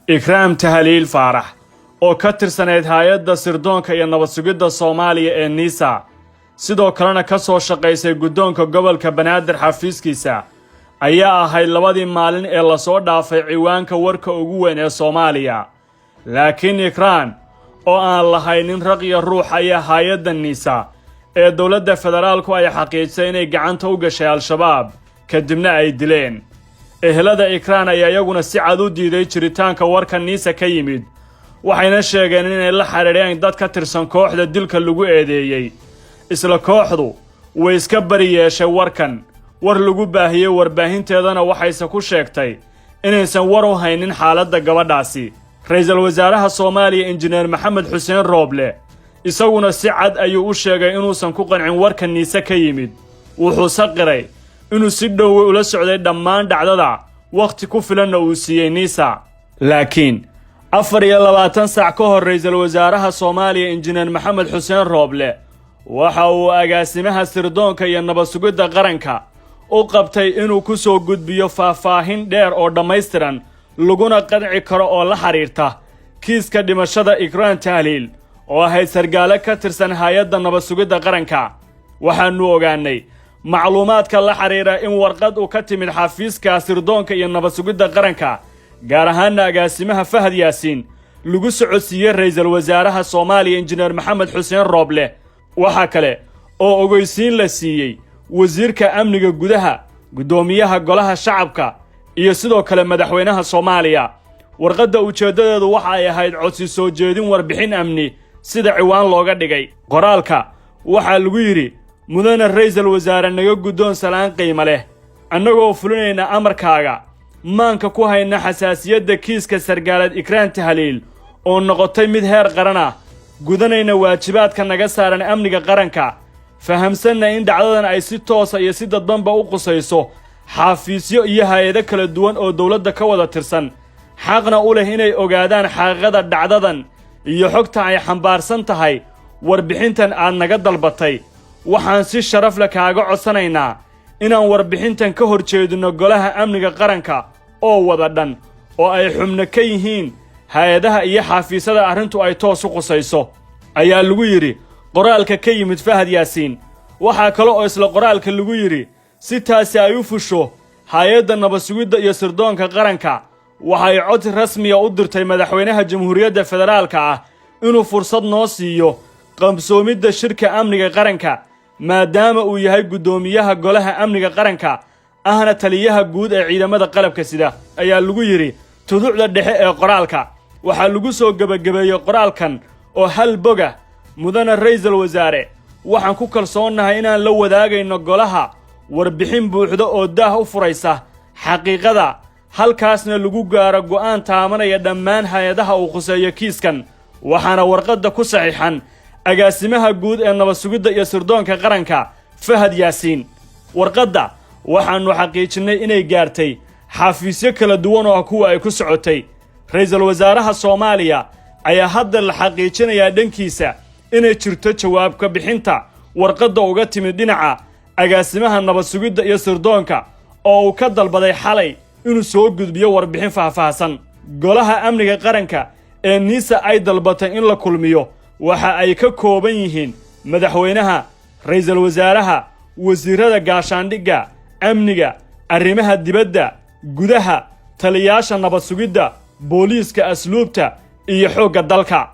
ikraam tahliil faarax oo ka tirsaneyd hay'adda sirdoonka iyo nabad sugidda Soomaaliya ee NISA sidoo kalena ka soo shaqaysay guddoonka gobolka Banaadir xafiiskiisa ayaa ahayd labadii maalin ee la soo dhaafay ciwaanka warka ugu weyn ee Soomaaliya laakiin ikraam oo aan lahaynin raq iyo ruux ayaa hay'adda NISA ee dowladda federaalku ay xaqiijisay inay gacanta u gashay al-shabaab kadibna ay dileen ehelada ikraam ayaa iyaguna si cad u diiday jiritaanka warka NISA ka yimid waxayna sheegeen inay la xiriireen dad ka tirsan kooxda dilka lagu eedeeyay isla kooxdu way iska bari yeeshay warkan war lagu baahiyay warbaahinteedana waxayse ku sheegtay inaysan war u haynin xaaladda gabadhaasi ra'iisul wasaaraha Soomaaliya injineer Maxamed Xuseen Rooble isaguna si cad ayuu u sheegay inuusan ku qancin warka NISA ka yimid wuxuu saqiray inuu si dhow ula socday dhammaan dhacdada waqti ku filan uu siiyay NISA laakiin 24 saac ka hor ra'iisul wasaaraha Soomaaliya injineer Maxamed Xuseen Rooble waxa uu agaasimaha sirdoonka iyo nabad sugidda qaranka u qabtay inuu ku soo gudbiyo faahfaahin dheer oo dhammaystiran laguna qanci karo oo la xiriirta kiiska dhimashada ikraam tahliil oo ahayd sargaale ka tirsan hay'adda nabad sugidda qaranka waxaanu ogaanay macluumaadka la xiriira in warqad uu ka timid xafiiska sirdoonka iyo nabad sugidda qaranka gaar ahaan agaasimaha Fahad Yaasiin lagu socodsiiyay ra'iisul wasaaraha Soomaaliya injineer Maxamed Xuseen Rooble waxa kale oo ogeysiin la siiyay wasiirka amniga gudaha gudoomiyaha golaha shacabka iyo sidoo kale madaxweynaha Soomaaliya warqadda ujeedadeedu waxa ay ahayd codsi soo jeedin warbixin amni sida ciwaan looga dhigay qoraalka waxa lagu yiri mudane ra'iisul wasaare naga gudoon salaan qiimo leh annagoo fulinayna amarkaaga maanka ku hayna xasaasiyadda kiiska sargaalad ikraam tahliil oo noqotay mid heer qaran ah gudanayna waajibaadka naga saaran amniga qaranka fahamsanna in dhacdadan ay si toos ah iyo si dadbanba u qusayso xafiisyo iyo hay'ado kala duwan oo dawladda ka wada tirsan xaqna u leh inay ogaadaan xaqiiqada dhacdadan iyo xogta ay xambaarsan tahay warbixintan aad naga dalbatay waxaan si sharaf leh kaaga codsanaynaa inaan warbixintan ka horjeedino golaha amniga qaranka oo wada dhan oo ay xubno ka yihiin hay'adaha iyo xafiisyada arrintu ay toos u qusayso ayaa lagu yiri qoraalka ka yimid Fahad Yaasiin waxa kale oo isla qoraalka lagu yiri si taasi ay u fusho hay'adda nabad sugidda iyo sirdoonka qaranka waxay cod rasmi ah u dirtay madaxweynaha jamhuuriyadda federaalka ah inuu fursad noo siiyo qabsoomidda shirka amniga qaranka maadaama uu yahay gudoomiyaha golaha amniga qaranka ahna taliyaha guud ee ciidamada qalabka sida ayaa lagu yiri tuducda dhexe ee qoraalka waxa lagu soo gabagabeeyay qoraalkan oo hal boga mudane ra'iisul wasaare waxaan ku kalsoonahay inaan la wadaagayno golaha warbixin buuxda oo daah u furaysa xaqiiqada halkaasna lagu gaaro go'aan taamanaya dhammaan hay'adaha uu khuseeyo kiiskan waxaana warqadda ku saxiixan agaasimaha guud ee nabad sugidda iyo sirdoonka qaranka Fahad Yaasiin warqadda waxaanu xaqiijinay inay gaartay xafiisyo kala duwan oo kuwa ay ku socotay ra'iisul wasaaraha Soomaaliya ayaa hadda la xaqiijinayaa dhankiisa inay jirto jawaab ka bixinta warqadda uga timid dhinaca agaasimaha nabad sugidda iyo sirdoonka oo uu ka dalbaday xalay inuu soo gudbiyo warbixin faahfaahsan golaha amniga qaranka ee NISA ay dalbatay in la kulmiyo waxa ay ka kooban yihiin madaxweynaha ra'iisul wasaaraha wasiirada gaashaandhigga amniga arrimaha dibadda gudaha taliyaasha nabad sugidda booliiska asluubta iyo xoogga dalka